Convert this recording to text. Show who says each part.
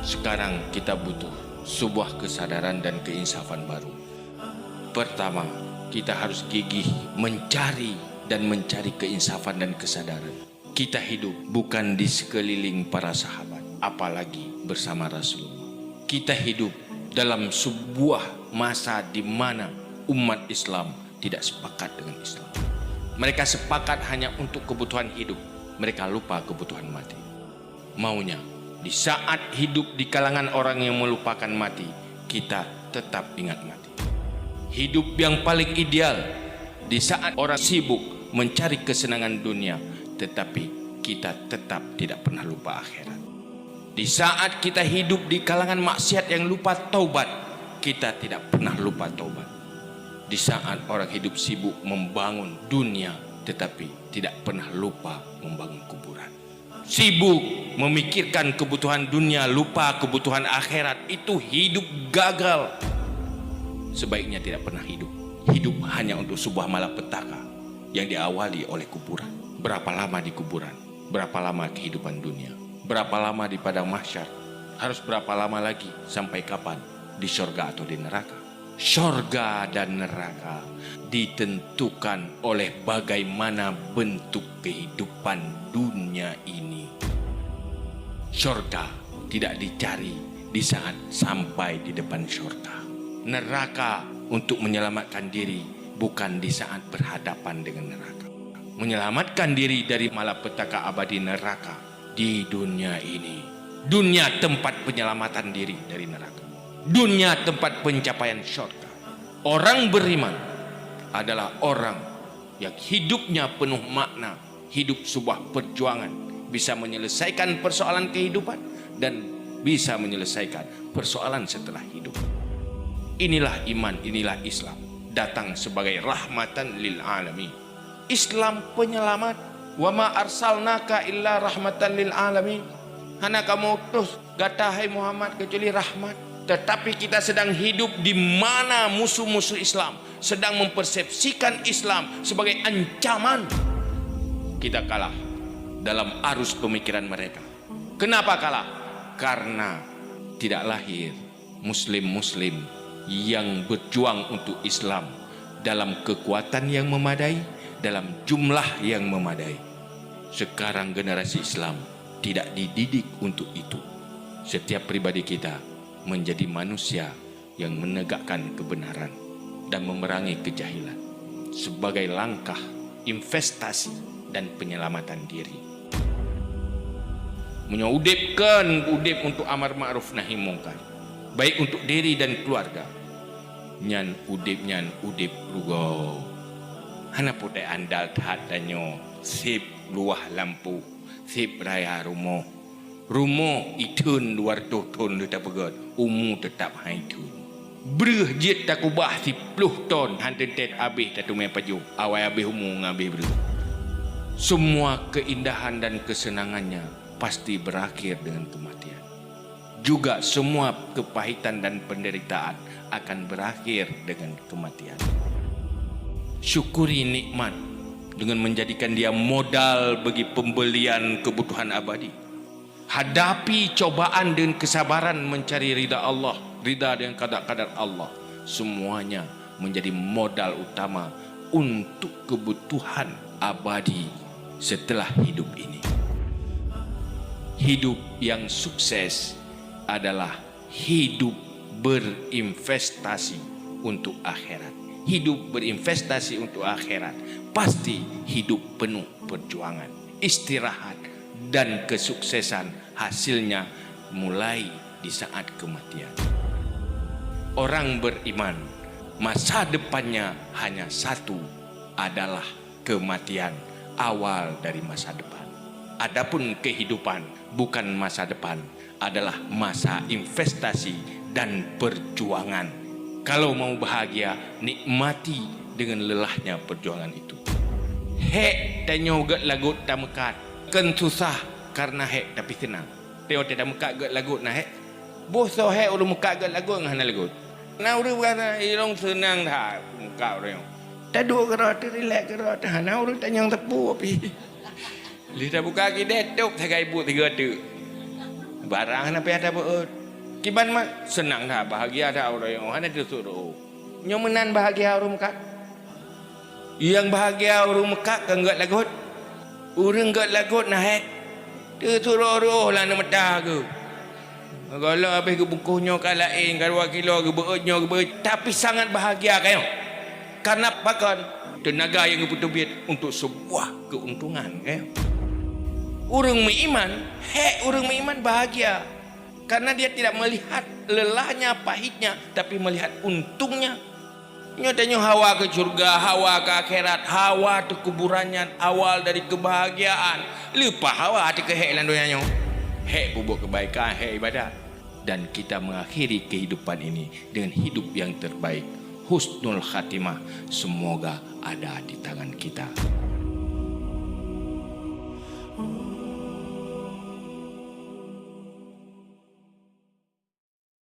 Speaker 1: Sekarang kita butuh sebuah kesadaran dan keinsafan baru. Pertama, kita harus gigih mencari keinsafan dan kesadaran. Kita hidup bukan di sekeliling para sahabat, apalagi bersama Rasulullah. Kita hidup dalam sebuah masa di mana umat Islam tidak sepakat dengan Islam. Mereka sepakat hanya untuk kebutuhan hidup. Mereka lupa kebutuhan mati. Maunya di saat hidup di kalangan orang yang melupakan mati, kita tetap ingat mati. Hidup yang paling ideal di saat orang sibuk mencari kesenangan dunia, tetapi kita tetap tidak pernah lupa akhirat. Di saat kita hidup di kalangan maksiat yang lupa taubat, kita tidak pernah lupa taubat. Di saat orang hidup sibuk membangun dunia, tetapi tidak pernah lupa membangun kuburan. Sibuk memikirkan kebutuhan dunia, lupa kebutuhan akhirat, itu hidup gagal. Sebaiknya tidak pernah hidup. Hidup hanya untuk sebuah malapetaka yang diawali oleh kuburan. Berapa lama di kuburan? Berapa lama kehidupan dunia? Berapa lama di padang mahsyar? Harus berapa lama lagi? Sampai kapan? Di surga atau di neraka? Surga dan neraka ditentukan oleh bagaimana bentuk kehidupan dunia ini. Surga tidak dicari di saat sampai di depan surga. Neraka untuk menyelamatkan diri bukan di saat berhadapan dengan neraka. Menyelamatkan diri dari malapetaka abadi neraka di dunia ini. Dunia tempat penyelamatan diri dari neraka. Dunia tempat pencapaian surga. Orang beriman adalah orang yang hidupnya penuh makna, hidup sebuah perjuangan, bisa menyelesaikan persoalan kehidupan dan bisa menyelesaikan persoalan setelah hidup. Inilah iman, inilah Islam, datang sebagai rahmatan lil alamin. Islam penyelamat. Wa ma arsalnaka illa rahmatan lil alamin. Hana kamu utus kata hai Muhammad kecuali rahmat. Tetapi kita sedang hidup di mana musuh-musuh Islam sedang mempersepsikan Islam sebagai ancaman. Kita kalah dalam arus pemikiran mereka. Kenapa kalah? Karena tidak lahir muslim-muslim yang berjuang untuk Islam dalam kekuatan yang memadai, dalam jumlah yang memadai. Sekarang generasi Islam tidak dididik untuk itu. Setiap pribadi kita menjadi manusia yang menegakkan kebenaran dan memerangi kejahilan sebagai langkah investasi dan penyelamatan diri. Menyudipkan udip untuk amar ma'ruf nahi mungkar, baik untuk diri dan keluarga. Nyan udip rugo. Hana putai andal tahat danyo sip luah lampu, sip raya rumo. Rumo itun 200 ton tetap pegat, umu tetap haitun. Bereh jet tak ubah 10 ton hantet habis tak tumai paju. Awai habis umu ngabih bereh. Semua keindahan dan kesenangannya pasti berakhir dengan kematian. Juga semua kepahitan dan penderitaan akan berakhir dengan kematian. Syukuri nikmat dengan menjadikan dia modal bagi pembelian kebutuhan abadi. Hadapi cobaan dengan kesabaran mencari ridha Allah, ridha dengan kadar-kadar Allah. Semuanya menjadi modal utama untuk kebutuhan abadi setelah hidup ini. Hidup yang sukses adalah hidup berinvestasi untuk akhirat. Hidup berinvestasi untuk akhirat pasti hidup penuh perjuangan, istirahat, dan kesuksesan hasilnya mulai di saat kematian. Orang beriman, masa depannya hanya satu, adalah kematian, awal dari masa depan. Adapun kehidupan bukan masa depan, adalah masa investasi dan perjuangan. Kalau mau bahagia, nikmati dengan lelahnya perjuangan itu. Hek tanyo gat lagut tamekat. Kan susah karena hek tapi senang. Tengok tidak muka gat lagut nah hek. Boso hek ulu muka gat lagut ngana lagut. Nah ulu kana irong senang dah muka orang. Taduk gerak relax gerak dah. Nah ulu tanyang tepu api. Lihat buka kidet tok sagai ibu 3 tu. Barang apa ada beut. Kiban mah senang dah bahagia dah orang yang ada disuruh. Nyomenan bahagia orang Mekah. Yang bahagia orang Mekah kan enggak lagut. Urang enggak lagut nah hek. Dia suruh roh lah nak medah ke. Kalau habis ke bukuhnya ke lain, ke 2 kilo ke beutnya ke beut. Tapi sangat bahagia kayo. Karena bahkan tenaga yang betul-betul untuk sebuah keuntungan kayo. Orang beriman, orang beriman bahagia. Karena dia tidak melihat lelahnya, pahitnya, tapi melihat untungnya. Nyatanya Hawa ke surga, Hawa ke akhirat, Hawa ke kuburannya, awal dari kebahagiaan. Lupa Hawa ke hek landonya. Hek bubuk kebaikan, hek ibadat. Dan kita mengakhiri kehidupan ini dengan hidup yang terbaik. Husnul khatimah semoga ada di tangan kita.